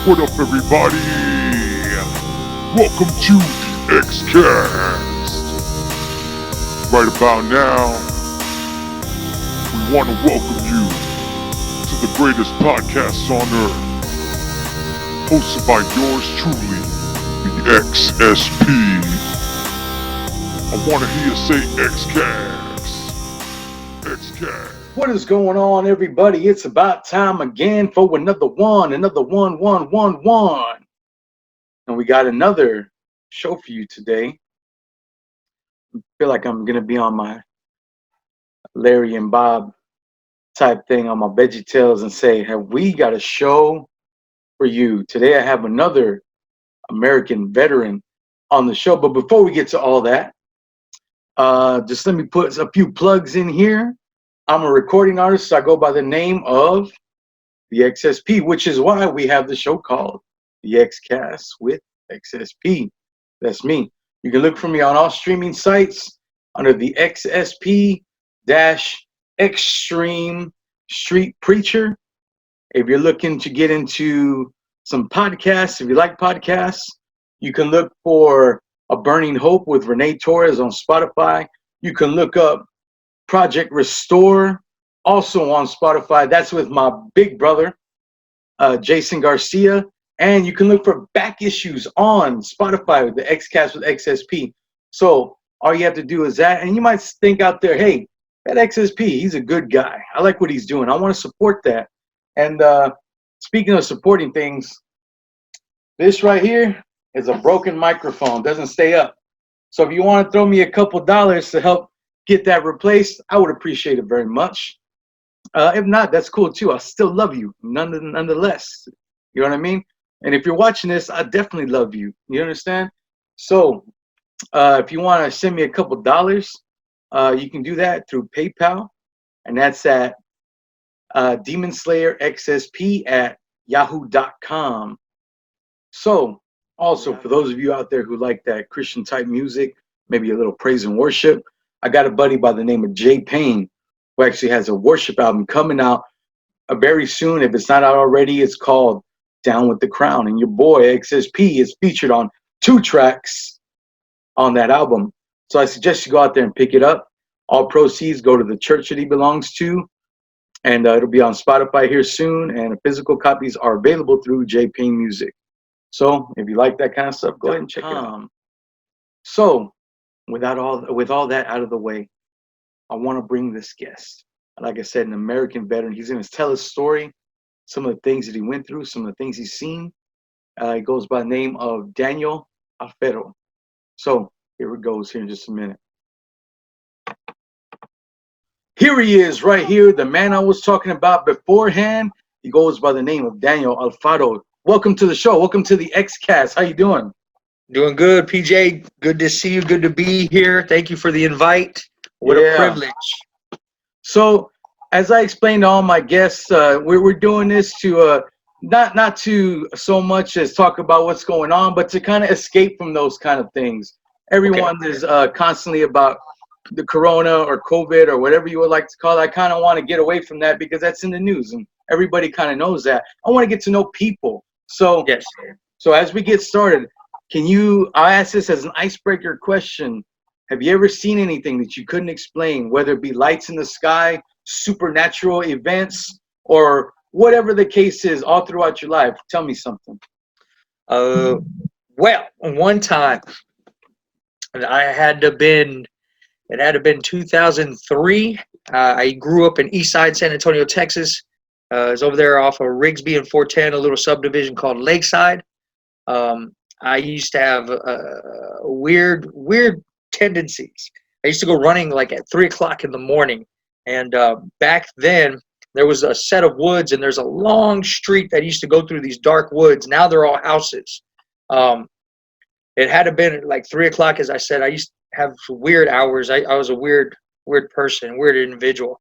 What up, everybody? Welcome to the X-Cast. Right about now, we want to welcome you to the greatest podcast on earth, hosted by yours truly, the XSP. I want to hear you say X-Cast. X-Cast. What is going on, everybody? It's about time again for another one. And we got another show for you today. I feel like I'm going to be on my Larry and Bob type thing on my Veggie Tales and say, have we got a show for you? Today I have another American veteran on the show. But before we get to all that, just let me put a few plugs in here. I'm a recording artist, so I go by the name of the XSP, which is why we have the show called the X-Cast with XSP. That's me. You can look for me on all streaming sites under the XSP-XTREME Street Preacher. If you're looking to get into some podcasts, if you like podcasts, you can look for A Burning Hope with Renee Torres on Spotify. You can look up Project Restore, also on Spotify. That's with my big brother, Jason Garcia. And you can look for Back Issues on Spotify with the X-Cast with XSP. So all you have to do is that. And you might think out there, hey, that XSP, he's a good guy. I like what he's doing. I want to support that. And speaking of supporting things, this right here is a broken microphone. Doesn't stay up. So if you want to throw me a couple dollars to help get that replaced, I would appreciate it very much. If not, that's cool too. I still love you nonetheless. You know what I mean? And if you're watching this, I definitely love you. You understand? So if you want to send me a couple dollars, you can do that through PayPal. And that's at DemonSlayerXSP@yahoo.com. So also for those of you out there who like that Christian type music, maybe a little praise and worship, I got a buddy by the name of Jay Payne who actually has a worship album coming out very soon. If it's not out already, it's called Down with the Crown. And your boy XSP is featured on 2 tracks on that album. So I suggest you go out there and pick it up. All proceeds go to the church that he belongs to. And it'll be on Spotify here soon. And physical copies are available through Jay Payne Music. So if you like that kind of stuff, go ahead and check it out. So with all that out of the way, I want to bring this guest. Like I said, an American veteran. He's going to tell his story, some of the things that he went through, some of the things he's seen. He goes by the name of Daniel Alfaro. So here it goes here in just a minute. Here he is right here, the man I was talking about beforehand. He goes by the name of Daniel Alfaro. Welcome to the show. Welcome to the X-Cast. How you doing? Doing good, PJ. Good to see you. Good to be here. Thank you for the invite. What a privilege. So, as I explained to all my guests, we're doing this to not to so much as talk about what's going on, but to kind of escape from those kind of things. Everyone is constantly about the corona or COVID or whatever you would like to call it. I kind of want to get away from that because that's in the news and everybody kind of knows that. I want to get to know people. So, yes. So as we get started, I ask this as an icebreaker question. Have you ever seen anything that you couldn't explain, whether it be lights in the sky, supernatural events, or whatever the case is all throughout your life? Tell me something. Well, one time, it had to have been 2003. I grew up in East Side San Antonio, Texas. I was over there off of Rigsby and 410, a little subdivision called Lakeside. I used to have weird tendencies. I used to go running like at 3 o'clock in the morning. And back then, there was a set of woods, and there's a long street that used to go through these dark woods. Now they're all houses. It had to have been like 3 o'clock, as I said. I used to have weird hours. I was a weird person, weird individual.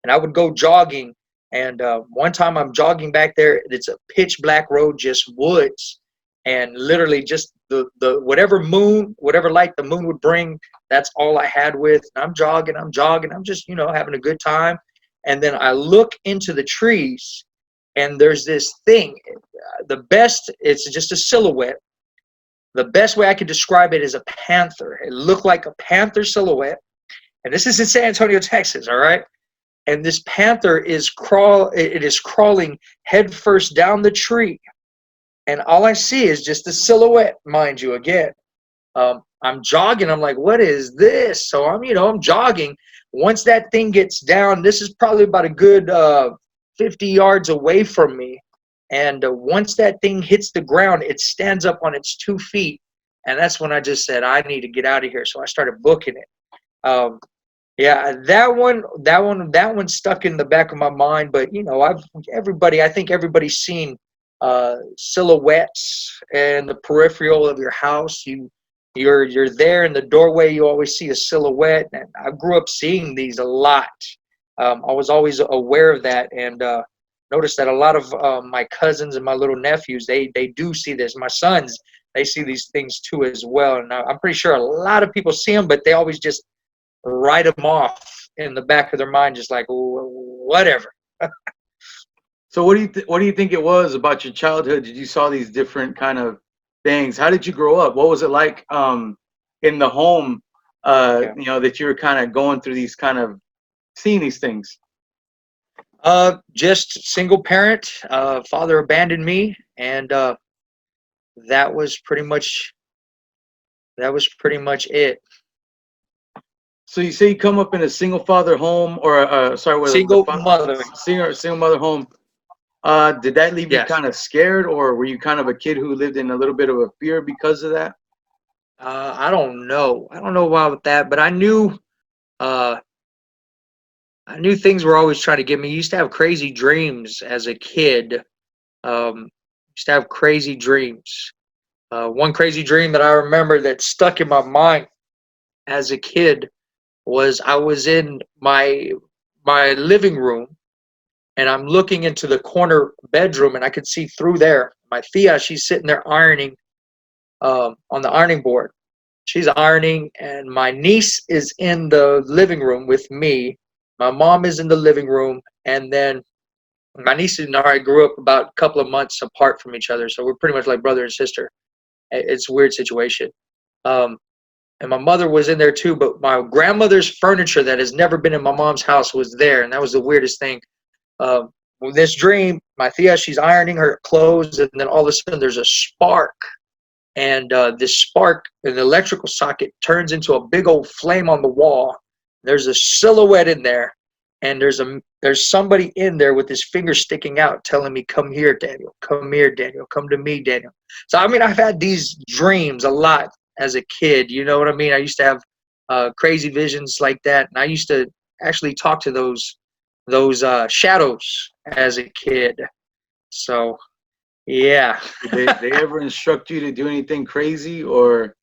And I would go jogging. And one time I'm jogging back there. It's a pitch black road, just woods. And literally just the whatever light the moon would bring, that's all I had with. And I'm jogging. I'm just, having a good time. And then I look into the trees, and there's this thing. It's just a silhouette. The best way I could describe it is a panther. It looked like a panther silhouette. And this is in San Antonio, Texas, all right? And this panther is crawling headfirst down the tree. And all I see is just a silhouette, mind you, again. I'm jogging. I'm like, what is this? So I'm jogging. Once that thing gets down, this is probably about a good 50 yards away from me. And once that thing hits the ground, it stands up on its 2 feet. And that's when I just said, I need to get out of here. So I started booking it. Yeah, that one stuck in the back of my mind. But I think everybody's seen silhouettes in the peripheral of your house. You're there in the doorway. You always see a silhouette, and I grew up seeing these a lot. I was always aware of that, and noticed that a lot of my cousins and my little nephews they do see this. My sons, they see these things too as well, and I'm pretty sure a lot of people see them, but they always just write them off in the back of their mind, just like whatever. So what do you think it was about your childhood? Did you saw these different kind of things? How did you grow up? What was it like in the home? That you were kind of going through these kind of seeing these things. Just single parent. Father abandoned me, and that was pretty much it. So you say you come up in a single father home, or Single mother home. Did that leave you kind of scared, or were you kind of a kid who lived in a little bit of a fear because of that? I don't know about that, but I knew things were always trying to get me. I used to have crazy dreams as a kid. Used to have crazy dreams. One crazy dream that I remember that stuck in my mind as a kid was I was in my living room, and I'm looking into the corner bedroom, and I could see through there. My tia, she's sitting there ironing on the ironing board. She's ironing, and my niece is in the living room with me. My mom is in the living room, and then my niece and I grew up about a couple of months apart from each other, so we're pretty much like brother and sister. It's a weird situation. And my mother was in there too, but my grandmother's furniture that has never been in my mom's house was there, and that was the weirdest thing. With this dream, my tia, she's ironing her clothes, and then all of a sudden there's a spark, and this spark in the electrical socket turns into a big old flame on the wall. There's a silhouette in there, and there's somebody in there with his finger sticking out telling me, come here, Daniel, come here, Daniel, come to me, Daniel. So I've had these dreams a lot as a kid, you know what I mean? I used to have crazy visions like that, and I used to actually talk to those shadows as a kid. So yeah. Did they ever instruct you to do anything crazy, or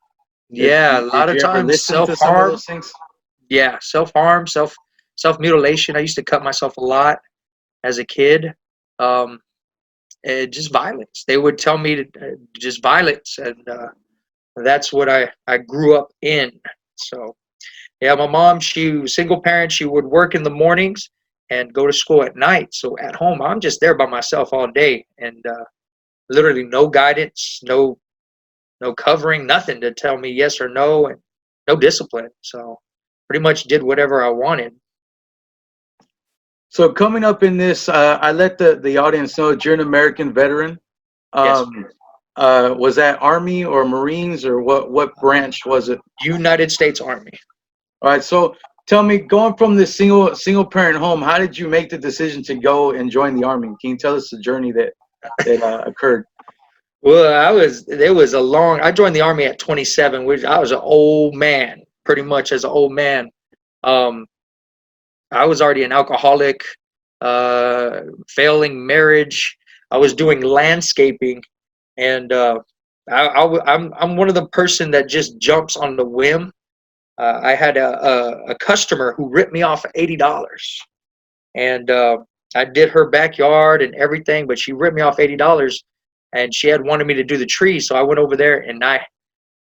a lot of times self-harm? Yeah, self-harm, self-mutilation. I used to cut myself a lot as a kid. Just violence. They would tell me to just violence, and that's what I grew up in. So yeah, my mom, she was single parent. She would work in the mornings and go to school at night. So at home, I'm just there by myself all day, and literally no guidance, no covering, nothing to tell me yes or no, and no discipline. So pretty much did whatever I wanted. So coming up in this, I let the audience know that you're an American veteran. Yes. Was that Army or Marines, or what branch was it? United States Army. All right. So tell me, going from this single parent home, how did you make the decision to go and join the Army? Can you tell us the journey that occurred? Well, I joined the Army at 27, which I was an old man, pretty much as an old man. I was already an alcoholic, failing marriage. I was doing landscaping, and I'm one of the person that just jumps on the whim. I had a customer who ripped me off $80, and I did her backyard and everything, but she ripped me off $80, and she had wanted me to do the trees. So I went over there and I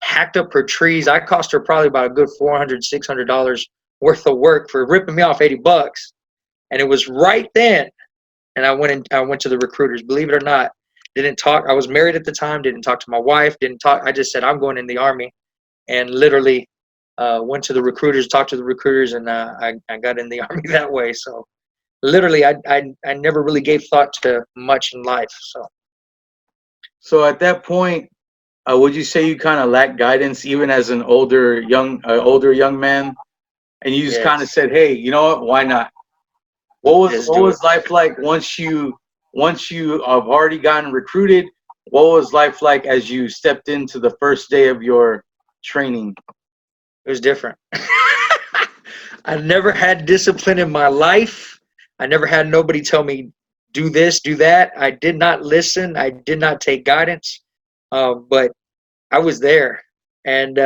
hacked up her trees. I cost her probably about a good $400, $600 worth of work for ripping me off $80. And it was right then and I went to the recruiters. Believe it or not, didn't talk. I was married at the time. Didn't talk to my wife. Didn't talk. I just said I'm going in the Army, and literally went to the recruiters, talked to the recruiters, and I got in the Army that way. So literally, I never really gave thought to much in life. So at that point, would you say you kind of lacked guidance, even as an older young man, and you just kind of Yes. said, "Hey, you know what? Why not?" What Just do it. was life like once you have already gotten recruited? What was life like as you stepped into the first day of your training? It was different. I never had discipline in my life. I never had nobody tell me, do this, do that. I did not listen. I did not take guidance. But I was there. And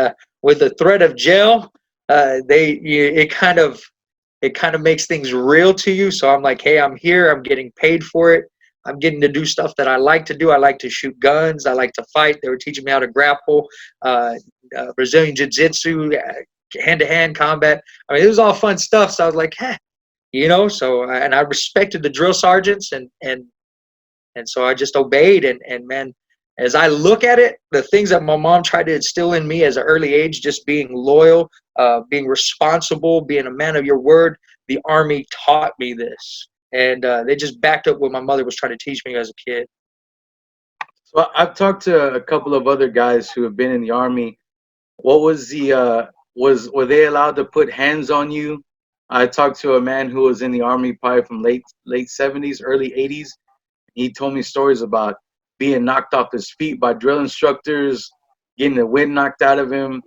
with the threat of jail, it kind of makes things real to you. So I'm like, hey, I'm here. I'm getting paid for it. I'm getting to do stuff that I like to do. I like to shoot guns. I like to fight. They were teaching me how to grapple, Brazilian jiu-jitsu, hand-to-hand combat. I mean, it was all fun stuff. So I was like, hey, so, and I respected the drill sergeants, and so I just obeyed. And man, as I look at it, the things that my mom tried to instill in me as an early age, just being loyal, being responsible, being a man of your word, the Army taught me this. And they just backed up what my mother was trying to teach me as a kid. So I've talked to a couple of other guys who have been in the Army. What was were they allowed to put hands on you? I talked to a man who was in the Army probably from late 70s, early 80s. He told me stories about being knocked off his feet by drill instructors, getting the wind knocked out of him,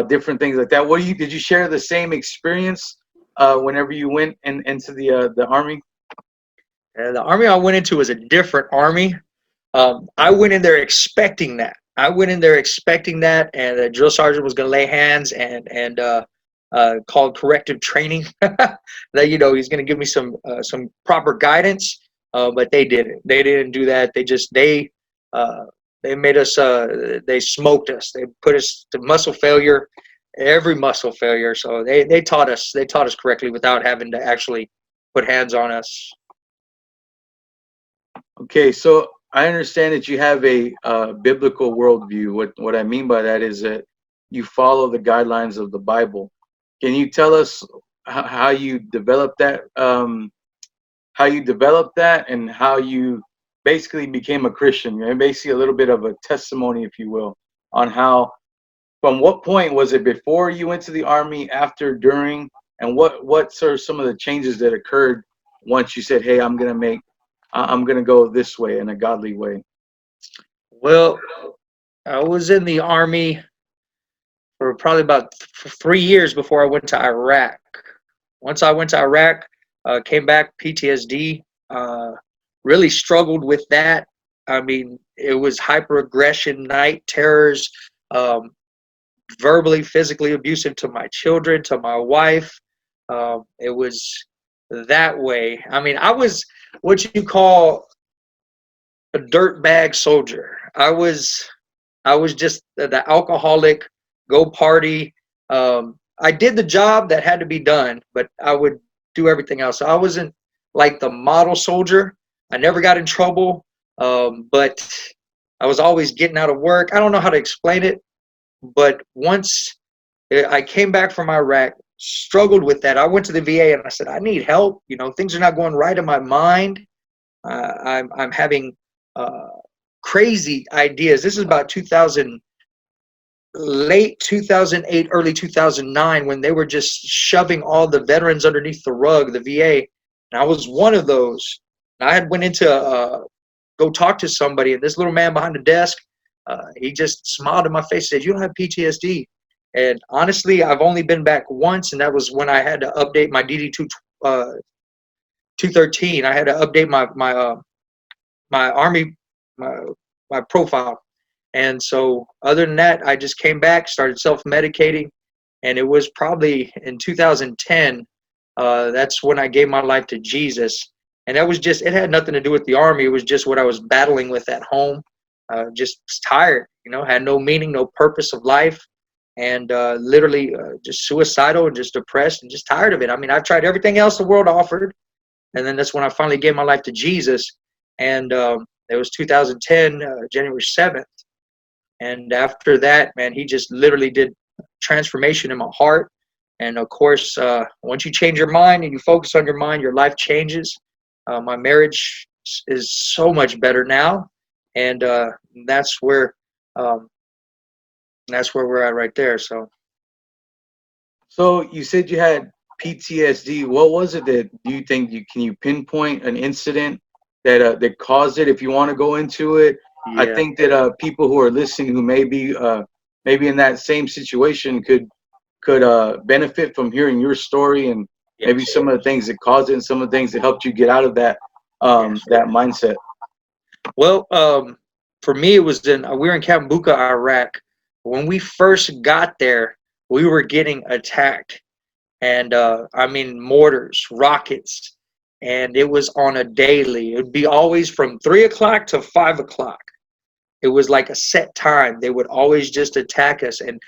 different things like that. Did you share the same experience whenever you went into the Army? The Army I went into was a different Army. I went in there expecting that. And the drill sergeant was going to lay hands and called corrective training. That he's going to give me some proper guidance. But they didn't. They didn't do that. They made us. They smoked us. They put us to muscle failure, every muscle failure. So they taught us. They taught us correctly without having to actually put hands on us. Okay, so I understand that you have a biblical worldview. What I mean by that is that you follow the guidelines of the Bible. Can you tell us how you developed that? And how you basically became a Christian, and basically a little bit of a testimony, if you will, on how, from what point was it before you went to the Army, after, during, and what sort of some of the changes that occurred once you said, hey, I'm gonna go this way, in a godly way? Well, I was in the Army for probably about 3 years before I went to Iraq. Once I went to Iraq, came back, PTSD, really struggled with that. I mean, it was hyperaggression, night terrors, verbally, physically abusive to my children, to my wife. It was that way. I mean, I was what you call a dirtbag soldier. I was just the alcoholic, go party. I did the job that had to be done, but I would do everything else. So I wasn't like the model soldier. I never got in trouble, but I was always getting out of work. I don't know how to explain it, but once I came back from Iraq, struggled with that. I went to the VA and I said, I need help. Things are not going right in my mind. I'm having crazy ideas. This is about 2000. Late 2008, early 2009, when they were just shoving all the veterans underneath the rug, the VA, and I was one of those. And I had went into go talk to somebody, and this little man behind the desk, he just smiled in my face and said, you don't have PTSD. And honestly, I've only been back once, and that was when I had to update my DD 213. I had to update my Army my profile. And so other than that, I just came back, started self-medicating, and it was probably in 2010, that's when I gave my life to Jesus. And that was just, it had nothing to do with the Army. It was just what I was battling with at home. Just tired, had no meaning, no purpose of life, and literally just suicidal and just depressed and just tired of it. I mean, I've tried everything else the world offered. And then that's when I finally gave my life to Jesus. And it was 2010, January 7th. And after that, man, he just literally did transformation in my heart. And of course, once you change your mind and you focus on your mind, your life changes. My marriage is so much better now. And that's where we're at right there. So you said you had PTSD. What was it that do you think can you pinpoint an incident that that caused it? If you want to go into it, I Yeah. think that people who are listening who may be maybe in that same situation could benefit from hearing your story and maybe some of the things that caused it and some of the things that helped you get out of that that mindset. Well, for me, it was we were in Camp Bucca, Iraq. When we first got there, we were getting attacked, and I mean mortars, rockets, and it was on a daily. It would be always from 3 o'clock to 5 o'clock. It was like a set time. They would always just attack us, and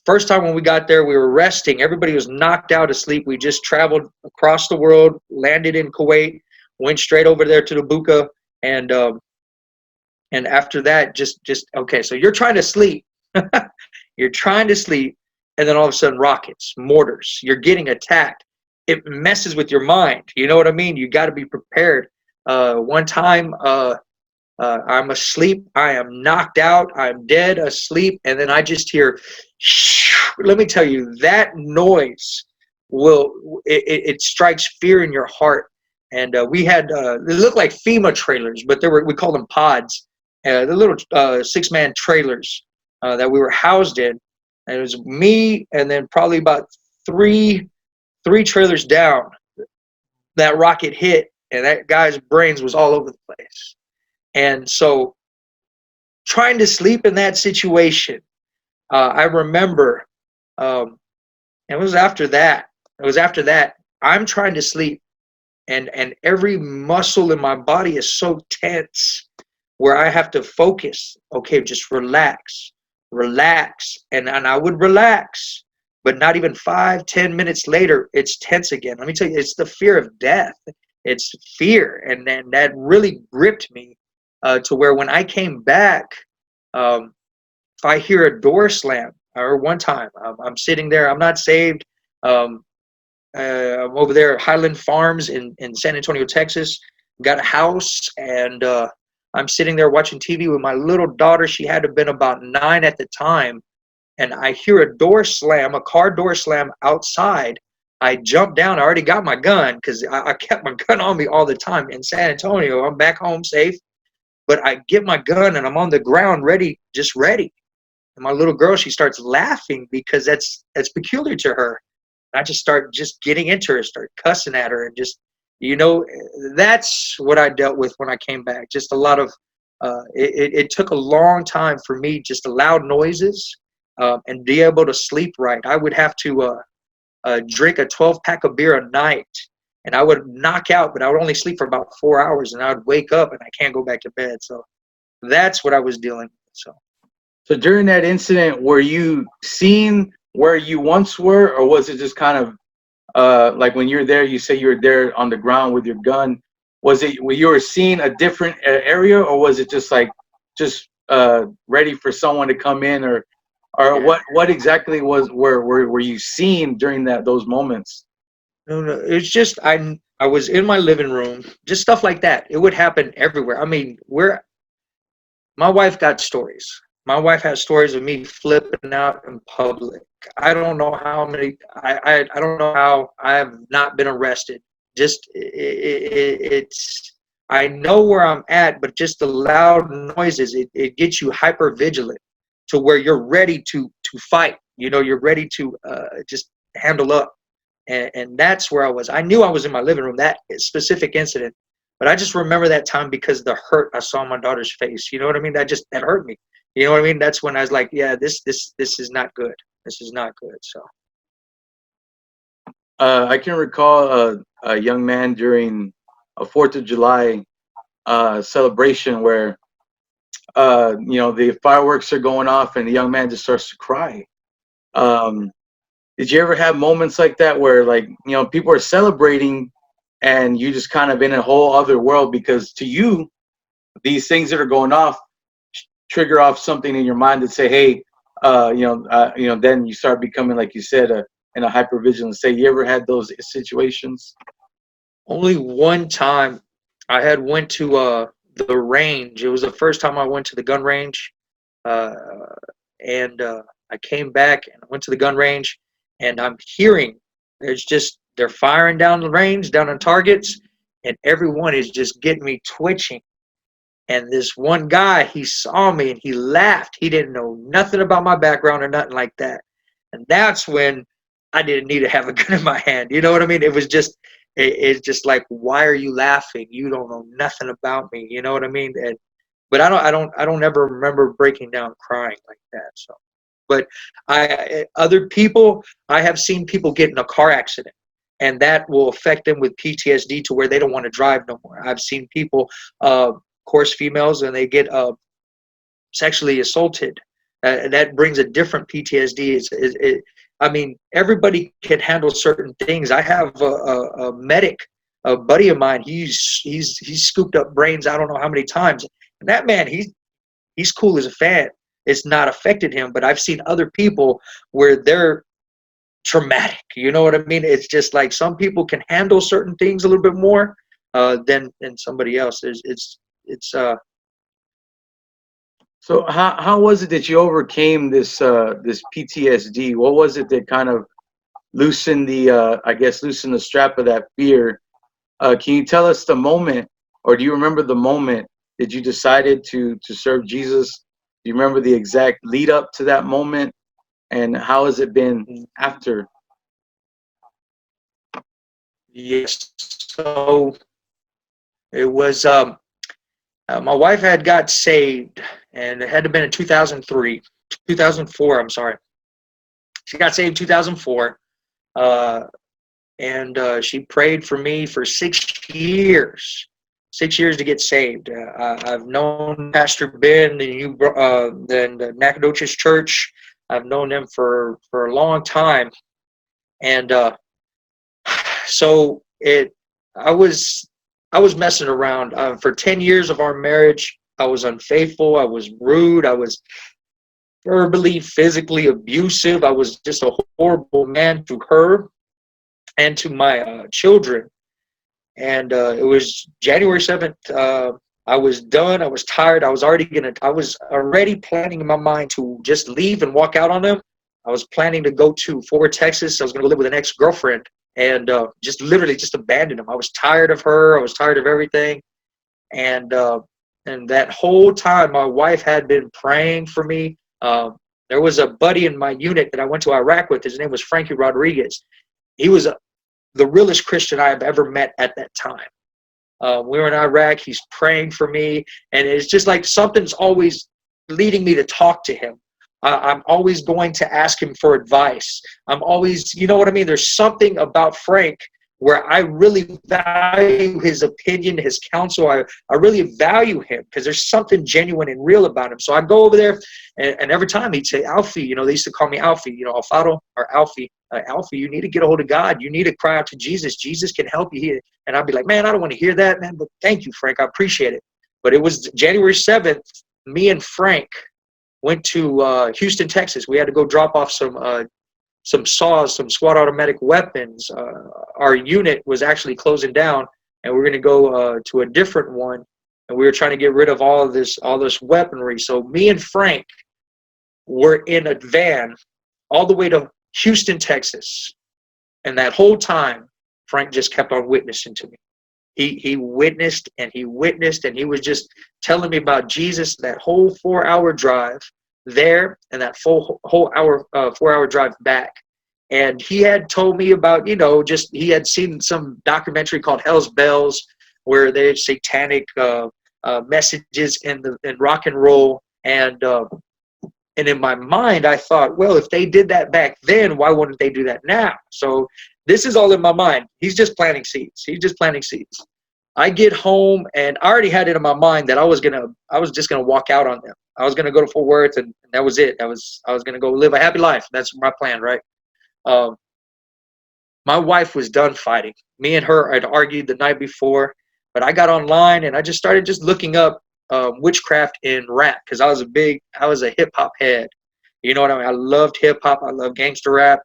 first time when we got there, we were resting. Everybody was knocked out of sleep. We just traveled across the world, landed in Kuwait, went straight over there to the Bucca, and after that, just okay. So you're trying to sleep, you're trying to sleep, and then all of a sudden, rockets, mortars. You're getting attacked. It messes with your mind. You know what I mean? You got to be prepared. One time, I'm asleep. I am knocked out. I'm dead asleep, and then I just hear. Let me tell you, that noise it strikes fear in your heart. And we had they looked like FEMA trailers, but we call them pods. The little 6-man trailers that we were housed in. And it was me, and then probably about three trailers down. That rocket hit, and that guy's brains was all over the place. And so, trying to sleep in that situation, I remember, it was after that. I'm trying to sleep, and every muscle in my body is so tense, where I have to focus. Okay, just relax, and I would relax, but not even 5-10 minutes later, it's tense again. Let me tell you, it's the fear of death. It's fear, and then that really gripped me to where when I came back, if I hear a door slam, or one time I'm sitting there, I'm not saved. I'm over there at Highland Farms in San Antonio, Texas. Got a house, and I'm sitting there watching TV with my little daughter. She had to have been about 9 at the time. And I hear a door slam, a car door slam outside. I jump down. I already got my gun because I kept my gun on me all the time in San Antonio. I'm back home safe. But I get my gun, and I'm on the ground ready. And my little girl, she starts laughing because that's peculiar to her. I just start getting into her, start cussing at her, and just, that's what I dealt with when I came back. Just a lot of, it took a long time for me, just the loud noises, and be able to sleep right. I would have to drink a 12-pack of beer a night, and I would knock out, but I would only sleep for about 4 hours, and I would wake up, and I can't go back to bed. So that's what I was dealing with. So during that incident, were you seeing where you once were, or was it just kind of like when you're there, you say you were there on the ground with your gun? Was it where you were seeing a different area, or was it just like ready for someone to come in, or what exactly were you seeing during those moments? No, it's just I was in my living room, just stuff like that. It would happen everywhere. I mean, my wife got stories. My wife has stories of me flipping out in public. I don't know how many. I don't know how I have not been arrested. Just it's. I know where I'm at, but just the loud noises, it gets you hyper vigilant to where you're ready to fight. You're ready to just handle up, and that's where I was. I knew I was in my living room, that specific incident, but I just remember that time because of the hurt I saw on my daughter's face. You know what I mean? That hurt me. You know what I mean? That's when I was like, yeah, this is not good. This is not good. So I can recall a young man during a 4th of July celebration where the fireworks are going off and the young man just starts to cry. Did you ever have moments like that where, like, people are celebrating and you just kind of in a whole other world, because to you, these things that are going off trigger off something in your mind that say, hey, then you start becoming, like you said, in a hypervigilant state. You ever had those situations? Only one time I had went to the range. It was the first time I went to the gun range, and I came back and I went to the gun range, and I'm hearing they're firing down the range, down on targets, and everyone is just getting me twitching. And this one guy, he saw me and he laughed. He didn't know nothing about my background or nothing like that. And that's when I didn't need to have a gun in my hand. You know what I mean? It's just like, why are you laughing? You don't know nothing about me. You know what I mean? But I don't ever remember breaking down crying like that. So, but other people, I have seen people get in a car accident, and that will affect them with PTSD to where they don't want to drive no more. I've seen people, course females, and they get sexually assaulted. That brings a different PTSD. I mean, everybody can handle certain things. I have a medic, a buddy of mine. He's scooped up brains I don't know how many times, and that man, he's cool as a fan. It's not affected him, but I've seen other people where they're traumatic. You know what I mean? It's just like some people can handle certain things a little bit more than somebody else. So how was it that you overcame this PTSD? What was it that kind of loosened the strap of that fear? Can you tell us the moment, or do you remember the moment that you decided to serve Jesus? Do you remember the exact lead up to that moment, and how has it been after? Yes. So it was my wife had got saved, and it had to have been in 2004, I'm sorry. She got saved in 2004, and she prayed for me for 6 years. 6 years to get saved. I've known Pastor Ben and the Nacogdoches Church. I've known them for a long time, and so I was messing around. For 10 years of our marriage, I was unfaithful. I was rude. I was verbally, physically abusive. I was just a horrible man to her and to my children. And it was January 7th. I was done. I was tired. I was already planning in my mind to just leave and walk out on them. I was planning to go to Fort Worth, Texas. I was going to live with an ex-girlfriend and just literally just abandon them. I was tired of her. I was tired of everything. And that whole time, my wife had been praying for me. There was a buddy in my unit that I went to Iraq with. His name was Frankie Rodriguez. He was the realest Christian I have ever met at that time. We were in Iraq. He's praying for me. And it's just like something's always leading me to talk to him. I'm always going to ask him for advice. I'm always, you know what I mean? There's something about Frank where I really value his opinion, his counsel. I really value him because there's something genuine and real about him. So I go over there, and every time he'd say, Alfie, they used to call me Alfie, Alfaro or Alfie. Alfie, you need to get a hold of God. You need to cry out to Jesus. Jesus can help you here. And I'd be like, man, I don't want to hear that, man, but thank you, Frank. I appreciate it. But it was January 7th, me and Frank went to Houston, Texas. We had to go drop off some saws, some SWAT automatic weapons. Our unit was actually closing down, and we were going to go to a different one, and we were trying to get rid of all this weaponry. So me and Frank were in a van all the way to Houston, Texas, and that whole time, Frank just kept on witnessing to me. He witnessed and he witnessed, and he was just telling me about Jesus that whole 4-hour drive there and that whole 4-hour drive back. And he had told me about, he had seen some documentary called Hell's Bells, where there's satanic messages in rock and roll. And in my mind, I thought, well, if they did that back then, why wouldn't they do that now? So this is all in my mind. He's just planting seeds. I get home, and I already had it in my mind that I was just gonna walk out on them. I was gonna go to Fort Worth, and that was it. I was gonna go live a happy life. That's my plan, right? my wife was done fighting. Me and her had argued the night before, but I got online and I just started just looking up witchcraft in rap, because I was a hip hop head. You know what I mean? I loved hip hop. I loved gangster rap.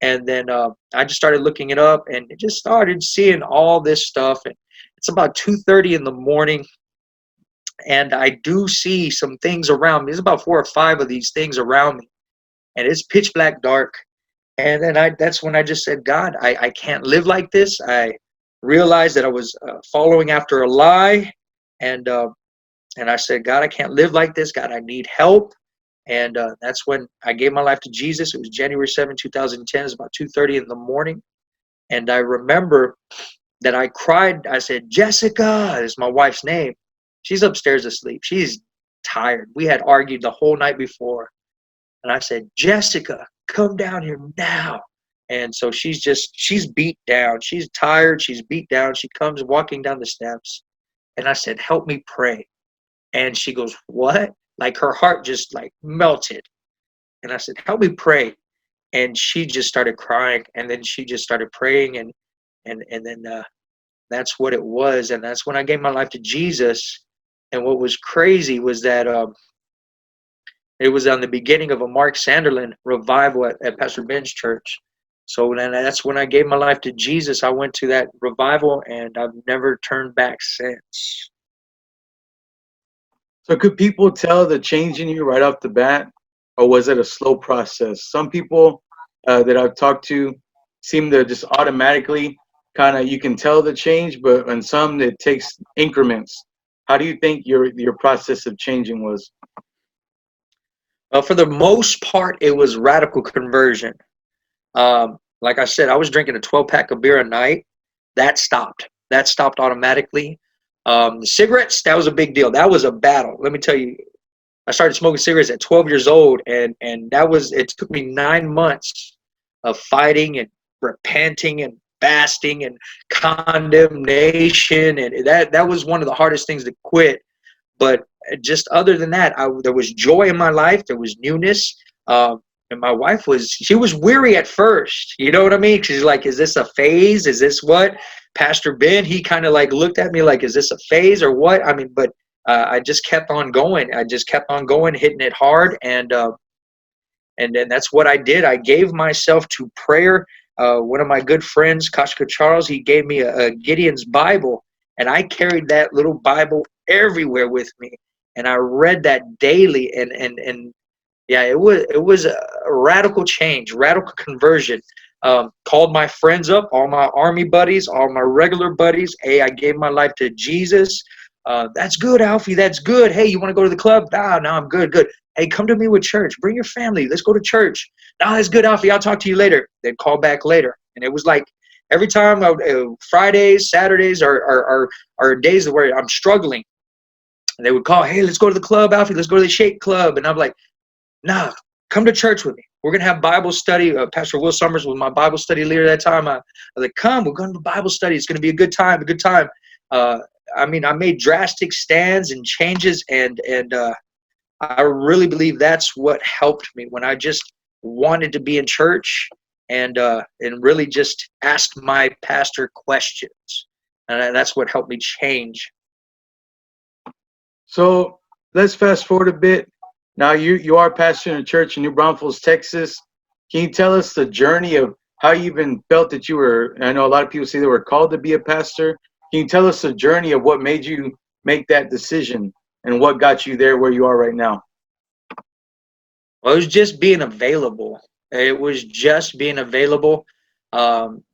And then I just started looking it up and just started seeing all this stuff. And it's about 2:30 in the morning, and I do see some things around me. There's about 4 or 5 of these things around me, and it's pitch black dark. And then that's when I just said, God, I can't live like this. I realized that I was following after a lie, and I said, God, I can't live like this. God, I need help. And that's when I gave my life to Jesus. It was January 7, 2010. It was about 2:30 in the morning. And I remember that I cried. I said, Jessica is my wife's name. She's upstairs asleep. She's tired. We had argued the whole night before. And I said, Jessica, come down here now. And so she's beat down. She's tired. She's beat down. She comes walking down the steps. And I said, help me pray. And she goes, what? Like her heart just like melted. And I said, help me pray. And she just started crying. And then she just started praying. And then that's what it was. And that's when I gave my life to Jesus. And what was crazy was that it was on the beginning of a Mark Sanderlin revival at Pastor Ben's church. So then that's when I gave my life to Jesus. I went to that revival, and I've never turned back since. So could people tell the change in you right off the bat, or was it a slow process? Some people that I've talked to seem to just automatically kind of, you can tell the change, but in some it takes increments. How do you think your process of changing was? For the most part, it was radical conversion. Like I said, I was drinking a 12-pack of beer a night. That stopped. That stopped automatically. The cigarettes, that was a big deal. That was a battle. Let me tell you, I started smoking cigarettes at 12 years old, and it took me 9 months of fighting and repenting and fasting and condemnation, and that was one of the hardest things to quit. But just other than that, there was joy in my life. There was newness. And my wife she was weary at first. You know what I mean? She's like, is this a phase? Is this what? Pastor Ben, he kind of like looked at me like, is this a phase or what? I mean, but I just kept on going. I just kept on going, hitting it hard. And then that's what I did. I gave myself to prayer. One of my good friends, Kashka Charles, he gave me a Gideon's Bible. And I carried that little Bible everywhere with me. And I read that daily. And yeah, it was a radical change, radical conversion. Called my friends up, all my army buddies, all my regular buddies. Hey, I gave my life to Jesus. That's good, Alfie. That's good. Hey, you want to go to the club? No, I'm good. Hey, come to me with church. Bring your family. Let's go to church. No, that's good, Alfie. I'll talk to you later. They'd call back later. And it was like every time, Fridays, Saturdays are days where I'm struggling. And they would call, hey, let's go to the club, Alfie. Let's go to the Shake Club. And I'm like, nah, come to church with me. We're going to have Bible study. Pastor Will Summers was my Bible study leader at that time. I was like, come, we're going to Bible study. It's going to be a good time, I mean, I made drastic stands and changes, and I really believe that's what helped me when I just wanted to be in church and really just ask my pastor questions. And that's what helped me change. So let's fast forward a bit. Now you are pastoring a church in New Braunfels, Texas. Can you tell us the journey of how you even felt that you were, I know a lot of people say they were called to be a pastor. Can you tell us the journey of what made you make that decision and what got you there where you are right now? Well, it was just being available. It was just being available,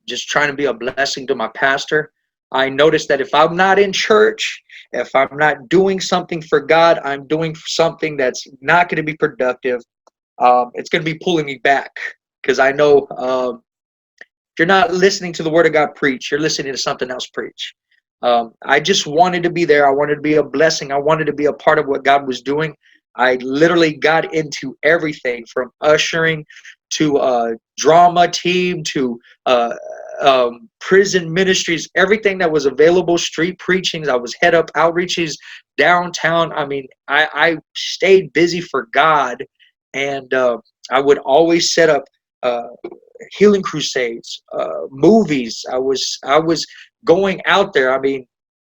just trying to be a blessing to my pastor. I noticed that if I'm not in church, if I'm not doing something for God, I'm doing something that's not going to be productive. It's going to be pulling me back, because I know if you're not listening to the Word of God preach, you're listening to something else preach. I just wanted to be there. I wanted to be a blessing. I wanted to be a part of what God was doing. I literally got into everything from ushering to drama team to prison ministries, everything that was available, street preachings. I was head up outreaches downtown. I mean, I stayed busy for God, and I would always set up healing crusades, movies. I was going out there. I mean,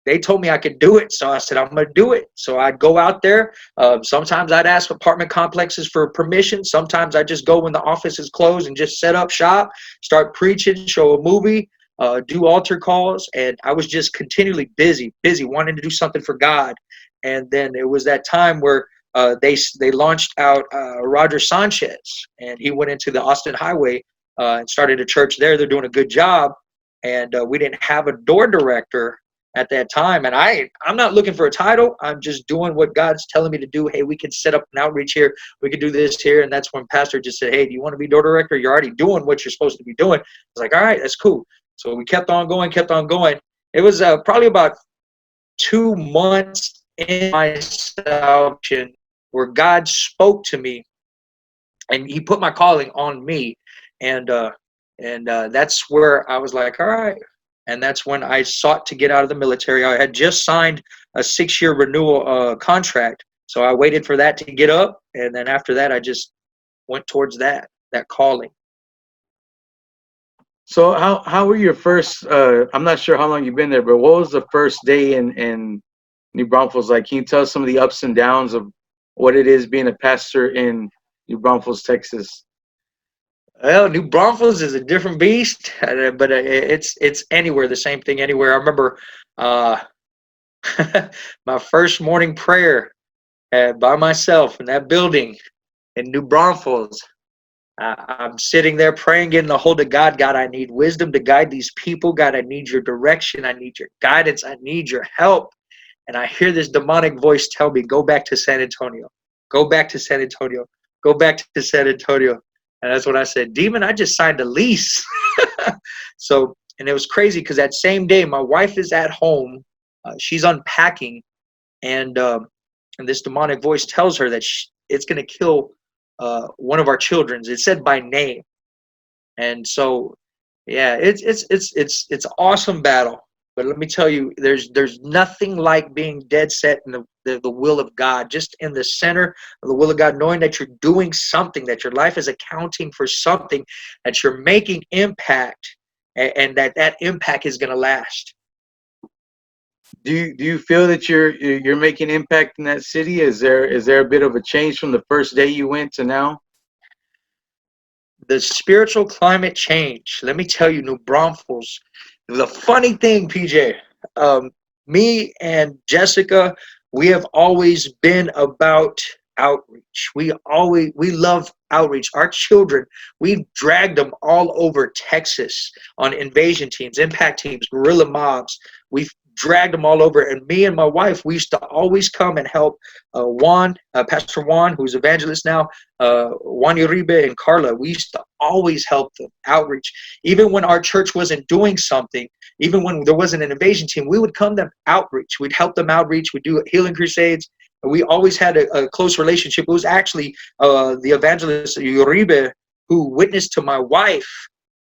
they told me I could do it, so I said I'm gonna do it. So I'd go out there. Sometimes I'd ask apartment complexes for permission. Sometimes I just go when the office is closed and just set up shop, start preaching, show a movie, do altar calls, and I was just continually busy, wanting to do something for God. And then it was that time where they launched out Roger Sanchez, and he went into the Austin Highway and started a church there. They're doing a good job, and we didn't have a door director at that time. And I'm not looking for a title. I'm just doing what God's telling me to do. Hey, we can set up an outreach here. We can do this here. And that's when Pastor just said, hey, do you want to be door director? You're already doing what you're supposed to be doing. I was like, all right, that's cool. So we kept on going. It was probably about 2 months in my salvation where God spoke to me, and he put my calling on me. And that's where I was like, all right. And that's when I sought to get out of the military. I had just signed a 6-year renewal contract. So I waited for that to get up. And then after that, I just went towards that calling. So how were your first, I'm not sure how long you've been there, but what was the first day in New Braunfels like? Can you tell us some of the ups and downs of what it is being a pastor in New Braunfels, Texas? Well, New Braunfels is a different beast, but it's anywhere, the same thing anywhere. I remember my first morning prayer by myself in that building in New Braunfels. I'm sitting there praying, getting a hold of God. God, I need wisdom to guide these people. God, I need your direction. I need your guidance. I need your help. And I hear this demonic voice tell me, go back to San Antonio. Go back to San Antonio. Go back to San Antonio. And that's when I said, demon, I just signed a lease. So, and it was crazy because that same day, my wife is at home. She's unpacking. And this demonic voice tells her that it's going to kill one of our children. It said by name. And so, yeah, it's an awesome battle. But let me tell you, there's nothing like being dead set in the will of God, just in the center of the will of God, knowing that you're doing something, that your life is accounting for something, that you're making impact, and that impact is going to last. Do you feel that you're making impact in that city? Is there a bit of a change from the first day you went to now? The spiritual climate change. Let me tell you, New Braunfels. The funny thing, PJ, me and Jessica, we have always been about outreach. We love outreach. Our children, we've dragged them all over Texas on invasion teams, impact teams, guerrilla mobs. We've dragged them all over. And me and my wife, we used to always come and help Pastor Juan, who's evangelist now, Juan Uribe and Carla. We used to always help them outreach. Even when our church wasn't doing something, even when there wasn't an invasion team, we would come to outreach. We'd help them outreach. We'd do healing crusades. We always had a close relationship. It was actually the evangelist Uribe who witnessed to my wife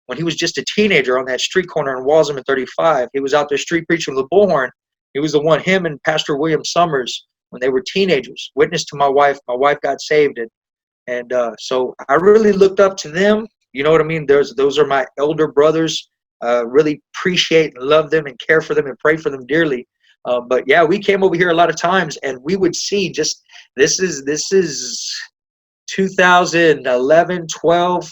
when he was just a teenager on that street corner in Walsham and 35. He was out there street preaching with a bullhorn. He was the one, him and Pastor William Summers, when they were teenagers, witnessed to my wife. My wife got saved. And so I really looked up to them. You know what I mean? Those are my elder brothers. Really appreciate and love them and care for them and pray for them dearly. But yeah, we came over here a lot of times, and we would see just, this is 2011, 12,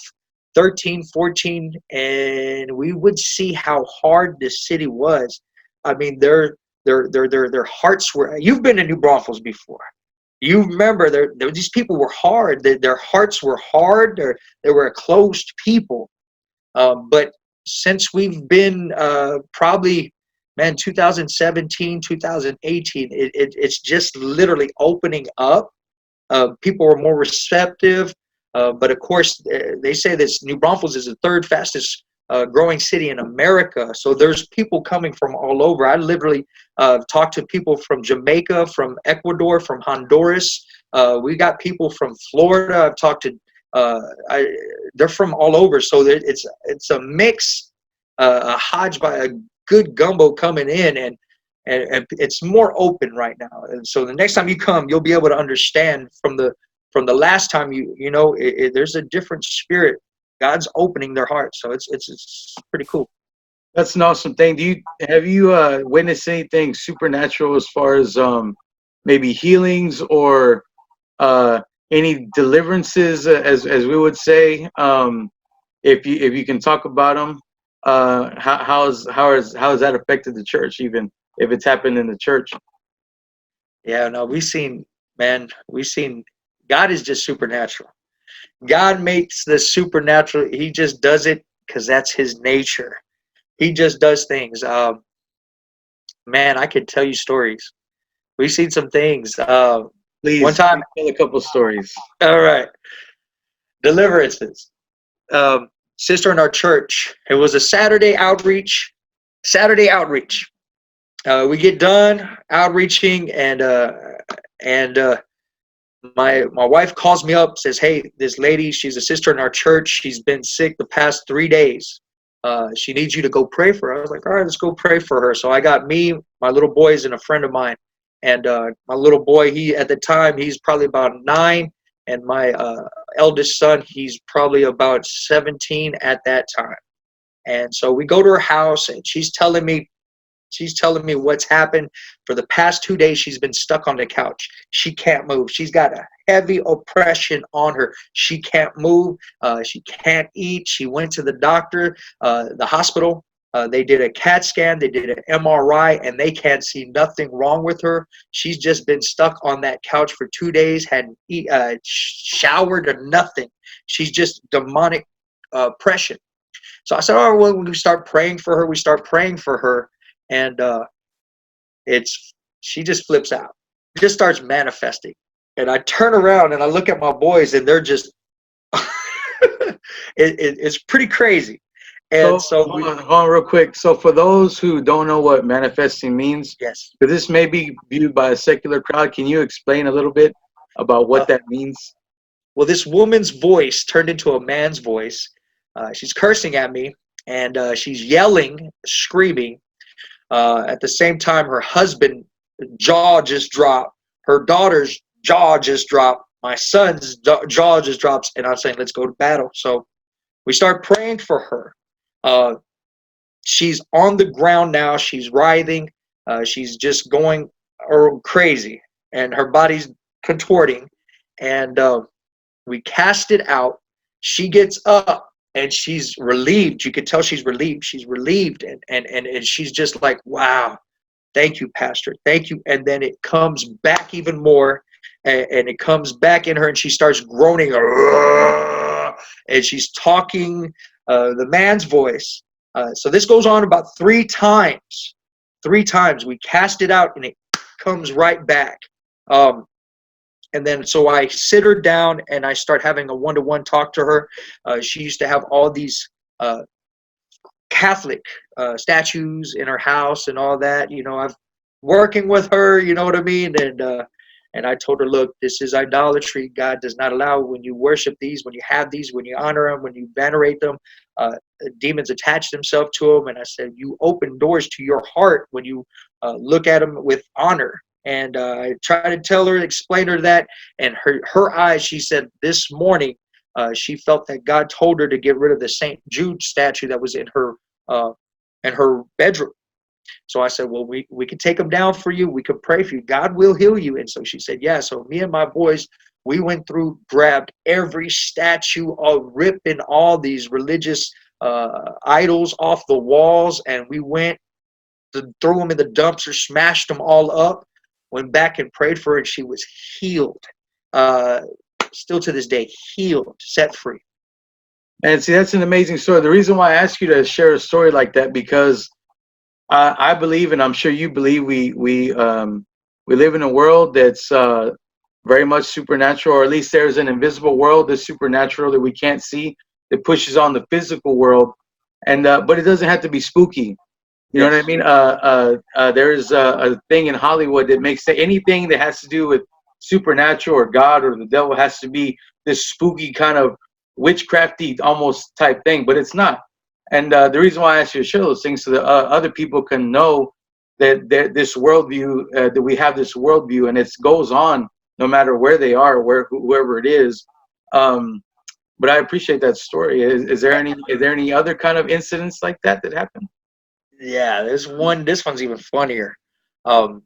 13, 14, and we would see how hard the city was. I mean, their hearts were. You've been to New Braunfels before. You remember these people were hard. Their hearts were hard. They were a closed people. But since we've been probably, 2017, 2018, it's just literally opening up. People are more receptive. But of course, they say this New Braunfels is the third fastest growing city in America. So there's people coming from all over. I literally talked to people from Jamaica, from Ecuador, from Honduras. We got people from Florida. I've talked to, they're from all over. So it's a mix, a hodge by a good gumbo coming in, and it's more open right now. And so the next time you come, you'll be able to understand from the last time there's a different spirit God's opening their hearts. So it's pretty cool. That's an awesome thing. Have you witnessed anything supernatural as far as maybe healings or any deliverances, as we would say? If you can talk about them, how has that affected the church, even if it's happened in the church? Yeah, no, we've seen God is just supernatural. God makes the supernatural. He just does it because that's his nature. He just does things. Man, I could tell you stories. We've seen some things. Please, one time, tell a couple stories. all right, deliverances. Sister in our church. It was a Saturday outreach. We get done outreaching, and my wife calls me up, says, "Hey, this lady, she's a sister in our church. She's been sick the past 3 days. She needs you to go pray for her." I was like, "All right, let's go pray for her." So I got me, my little boys, and a friend of mine. And my little boy, at the time, he's probably about 9, and my eldest son, he's probably about 17 at that time. And so we go to her house, and she's telling me what's happened. For the past 2 days, she's been stuck on the couch. She can't move. She's got a heavy oppression on her. She can't move. She can't eat. She went to the doctor, the hospital. They did a CAT scan. They did an MRI, and they can't see nothing wrong with her. She's just been stuck on that couch for 2 days, hadn't showered or nothing. She's just demonic oppression. So I said, "Oh, well, we start praying for her." We start praying for her. And she just flips out, just starts manifesting. And I turn around and I look at my boys, and they're just it's pretty crazy. And so hold on real quick. So for those who don't know what manifesting means, yes, because this may be viewed by a secular crowd, can you explain a little bit about what that means? Well, this woman's voice turned into a man's voice. She's cursing at me, and she's yelling, screaming. At the same time, her husband's jaw just dropped. Her daughter's jaw just dropped. My son's jaw just drops. And I'm saying, let's go to battle. So we start praying for her. She's on the ground now. She's writhing. She's just going crazy. And her body's contorting. And we cast it out. She gets up. And she's relieved. You could tell she's relieved. She's relieved. And she's just like, "Wow, thank you, Pastor. Thank you." And then it comes back even more. And it comes back in her. And she starts groaning. And she's talking the man's voice. So this goes on about 3 times. 3 times. We cast it out. And it comes right back. And then so I sit her down and I start having a one-to-one talk to her. She used to have all these Catholic statues in her house and all that. You know, I'm working with her, you know what I mean? And I told her, "Look, this is idolatry. God does not allow when you worship these, when you have these, when you honor them, when you venerate them, demons attach themselves to them." And I said, "You open doors to your heart when you look at them with honor." And I tried to tell her, explain her that, and her eyes, she said this morning, she felt that God told her to get rid of the St. Jude statue that was in her bedroom. So I said, "Well, we can take them down for you. We can pray for you. God will heal you." And so she said, "Yeah." So me and my boys, we went through, grabbed every statue, ripping all these religious idols off the walls, and we went to threw them in the dumpster, smashed them all up. Went back and prayed for her, and she was healed. Still to this day, healed, set free. And see, that's an amazing story. The reason why I ask you to share a story like that, because I believe, and I'm sure you believe, we live in a world that's very much supernatural, or at least there's an invisible world that's supernatural that we can't see, that pushes on the physical world, and but it doesn't have to be spooky. You know what I mean? There's a thing in Hollywood that makes anything that has to do with supernatural or God or the devil has to be this spooky kind of witchcrafty almost type thing, but it's not. And the reason why I ask you to share those things so that other people can know that this worldview, that we have this worldview, and it goes on no matter where they are, whoever it is. But I appreciate that story. Is there any other kind of incidents like that happened? Yeah, there's one. This one's even funnier. Um,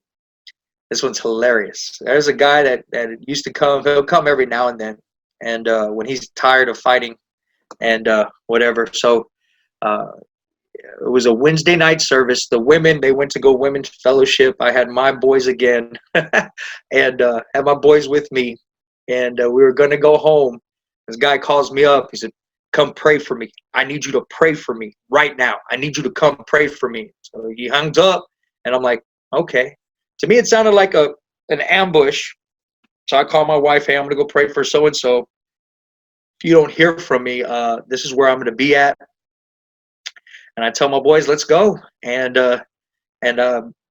this one's hilarious. There's a guy that used to come. He'll come every now and then, and when he's tired of fighting and whatever. So it was a Wednesday night service. The women, they went to go women's fellowship. I had my boys again, and had my boys with me, and we were gonna go home. This guy calls me up. He said, "Come pray for me. I need you to pray for me right now. I need you to come pray for me." So he hangs up, and I'm like, "Okay." To me, it sounded like an ambush. So I call my wife. "Hey, I'm gonna go pray for so and so. If you don't hear from me, this is where I'm gonna be at." And I tell my boys, "Let's go." And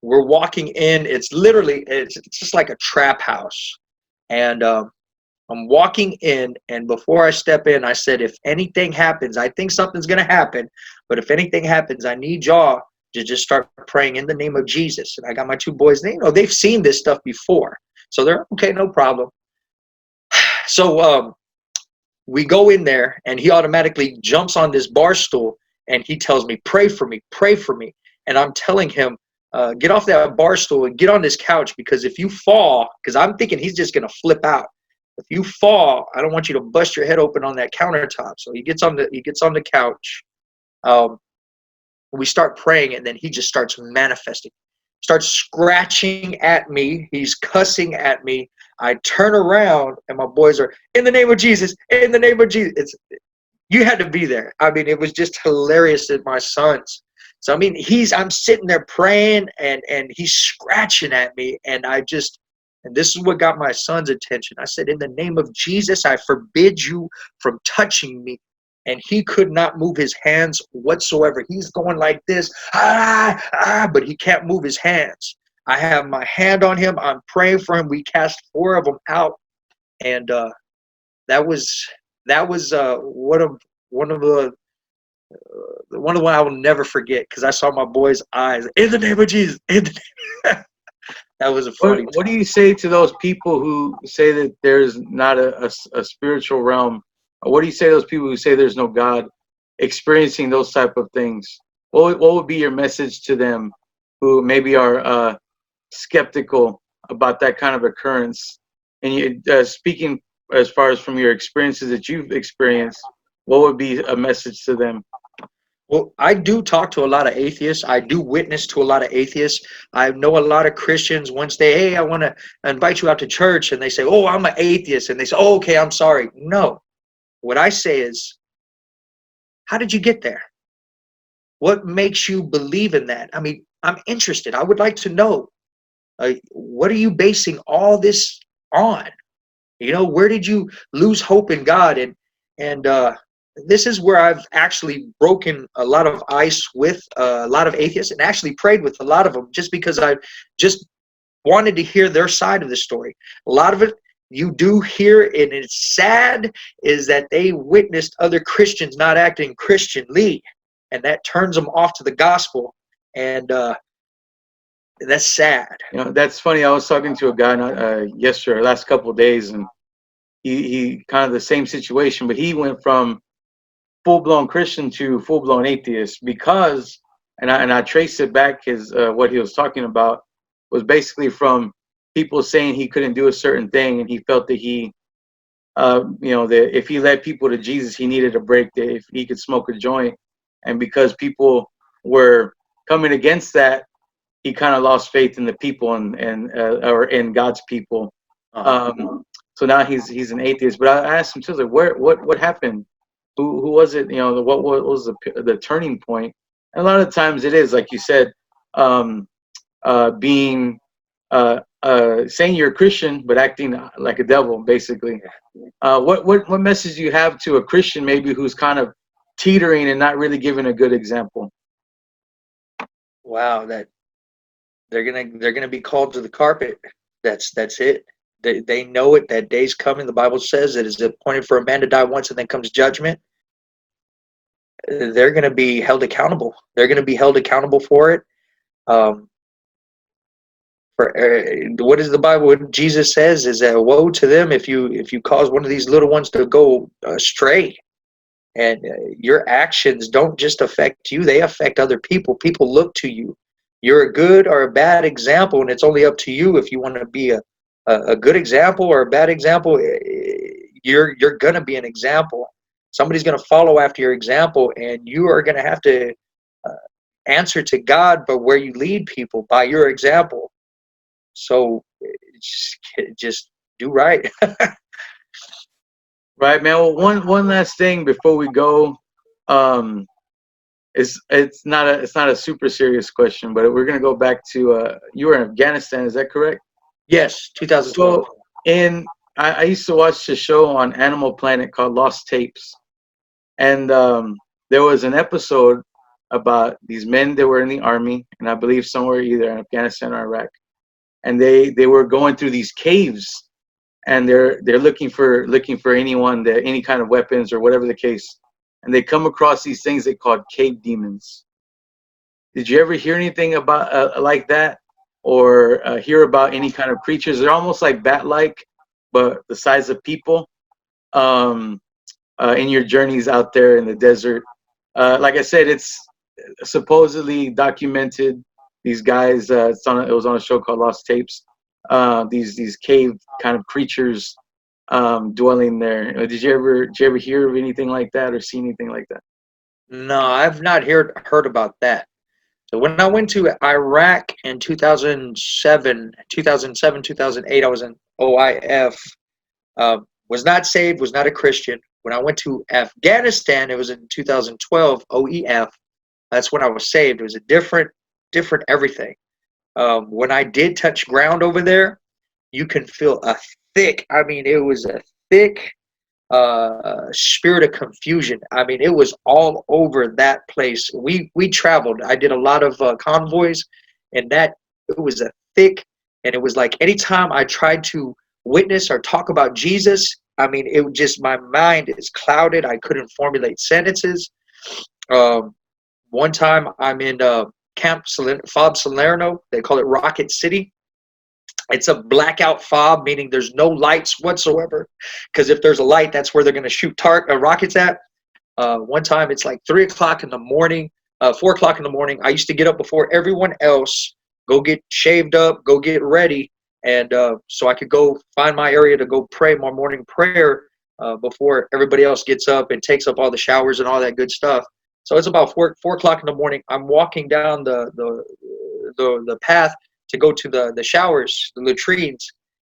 we're walking in. It's just like a trap house. And I'm walking in, and before I step in, I said, "If anything happens, I think something's gonna happen, but if anything happens, I need y'all to just start praying in the name of Jesus." And I got my two boys. They've seen this stuff before, so they're okay, no problem. So we go in there, and he automatically jumps on this bar stool, and he tells me, "Pray for me, pray for me." And I'm telling him, "Get off that bar stool and get on this couch, because if you fall," because I'm thinking he's just gonna flip out. "If you fall, I don't want you to bust your head open on that countertop." So he gets on the couch. We start praying, and then he just starts manifesting, starts scratching at me. He's cussing at me. I turn around, and my boys are, "In the name of Jesus, in the name of Jesus." You had to be there. I mean, it was just hilarious at my sons. So I mean, I'm sitting there praying, and he's scratching at me, and this is what got my son's attention. I said, "In the name of Jesus, I forbid you from touching me." And he could not move his hands whatsoever. He's going like this, but he can't move his hands. I have my hand on him. I'm praying for him. We cast 4 of them out, and that was one of the one I will never forget, because I saw my boy's eyes. "In the name of Jesus." That was a funny What do you say to those people who say that there's not a spiritual realm? What do you say to those people who say there's no God experiencing those type of things? What would be your message to them who maybe are skeptical about that kind of occurrence? And you, speaking as far as from your experiences that you've experienced, what would be a message to them? Well, I do talk to a lot of atheists. I do witness to a lot of atheists. I know a lot of Christians. Once "Hey, I want to invite you out to church," and they say, "Oh, I'm an atheist," and they say, "Oh, okay, I'm sorry." No. What I say is, how did you get there? What makes you believe in that? I mean, I'm interested. I would like to know, what are you basing all this on? Where did you lose hope in God? And this is where I've actually broken a lot of ice with a lot of atheists, and actually prayed with a lot of them, just because I just wanted to hear their side of the story. A lot of it you do hear, and it's sad, is that they witnessed other Christians not acting Christianly, and that turns them off to the gospel, and that's sad. That's funny. I was talking to a guy yesterday, last couple of days, and he kind of the same situation, but he went from full-blown Christian to full-blown atheist because, and I traced it back, his what he was talking about was basically from people saying he couldn't do a certain thing, and he felt that that if he led people to Jesus, he needed a break, that if he could smoke a joint, and because people were coming against that, he kind of lost faith in the people or in God's people. So now he's an atheist. But I asked him too, like, what happened? Who was it? What was the turning point? And a lot of times it is, like you said, being saying you're a Christian but acting like a devil, basically. What message do you have to a Christian maybe who's kind of teetering and not really giving a good example? Wow, that they're gonna be called to the carpet. That's it. They know it. That day's coming. The Bible says it is appointed for a man to die once, and then comes judgment. They're gonna be held accountable. They're gonna be held accountable for it. what does the Bible? What Jesus says is that woe to them if you cause one of these little ones to go astray. And your actions don't just affect you; they affect other people. People look to you. You're a good or a bad example, and it's only up to you if you want to be a good example or a bad example. You're gonna be an example. Somebody's gonna follow after your example, and you are gonna have to answer to God, but where you lead people by your example. So just do right. Right, man. Well, one last thing before we go. It's not a super serious question, but we're gonna go back to you were in Afghanistan, is that correct? Yes, 2012. So, and I used to watch the show on Animal Planet called Lost Tapes, and there was an episode about these men that were in the army, and I believe somewhere either in Afghanistan or Iraq, and they were going through these caves, and they're looking for anyone that any kind of weapons or whatever the case, and they come across these things they called cave demons. Did you ever hear anything about like that, or hear about any kind of creatures? They're almost like bat-like, but the size of people. In your journeys out there in the desert, like I said, it's supposedly documented. These guys, it was on a show called Lost Tapes. These cave kind of creatures dwelling there. Did you ever hear of anything like that or see anything like that? No, I've not heard about that. So when I went to Iraq in 2007, 2008, I was in OIF. Was not saved, was not a Christian. When I went to Afghanistan, it was in 2012, OEF. That's when I was saved. It was a different everything. When I did touch ground over there, you can feel a thick, I mean, it was a thick spirit of confusion. I mean, it was all over that place. We traveled. I did a lot of convoys, and that it was a thick, and it was like anytime I tried to witness or talk about Jesus, I mean, it was just my mind is clouded. I couldn't formulate sentences. One time I'm in Camp Fob Salerno. They call it Rocket City. It's a blackout fob, meaning there's no lights whatsoever. Because if there's a light, that's where they're going to shoot rockets at. One time it's like 3 o'clock in the morning, 4 o'clock in the morning. I used to get up before everyone else, go get shaved up, go get ready. And so I could go find my area to go pray my morning prayer before everybody else gets up and takes up all the showers and all that good stuff. So it's about 4 o'clock in the morning. I'm walking down the path to go to the showers, the latrines,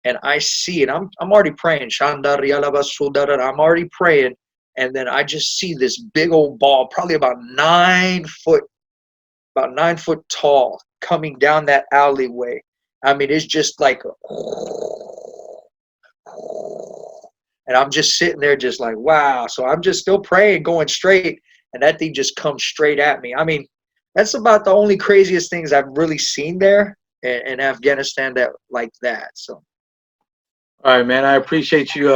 and I see, and I'm already praying. I'm already praying, and then I just see this big old ball, probably about 9 foot tall, coming down that alleyway. I mean, it's just like, and I'm just sitting there just like, wow. So I'm just still praying, going straight, and that thing just comes straight at me. I mean, that's about the only craziest things I've really seen there in Afghanistan like that. So, all right, man. I appreciate you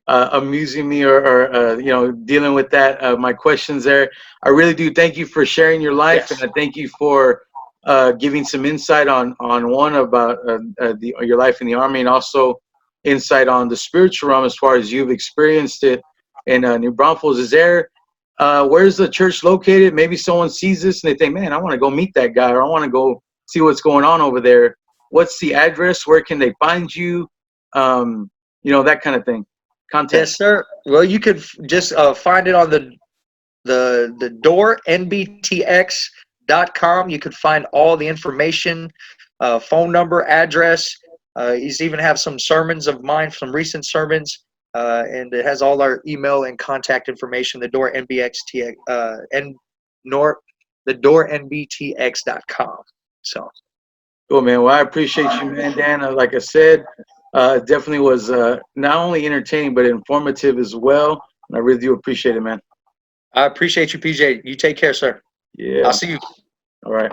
amusing me or dealing with that. My questions there. I really do. Thank you for sharing your life, yes. And I thank you for giving some insight on one about your life in the Army, and also insight on the spiritual realm as far as you've experienced it in New Braunfels. Is there where's the church located? Maybe someone sees this and they think, man, I want to go meet that guy, or I want to go see what's going on over there. What's the address? Where can they find you? That kind of thing. Contact. Yes, sir. Well, you could just find it on the door nbtx.com. You could find all the information, phone number, address. You even have some sermons of mine, some recent sermons, and it has all our email and contact information. The door nbtx thedoornbtx.com. So cool, man. Well, I appreciate you, man, Dan. Like I said, it definitely was not only entertaining but informative as well. And I really do appreciate it, man. I appreciate you, PJ. You take care, sir. Yeah. I'll see you. All right.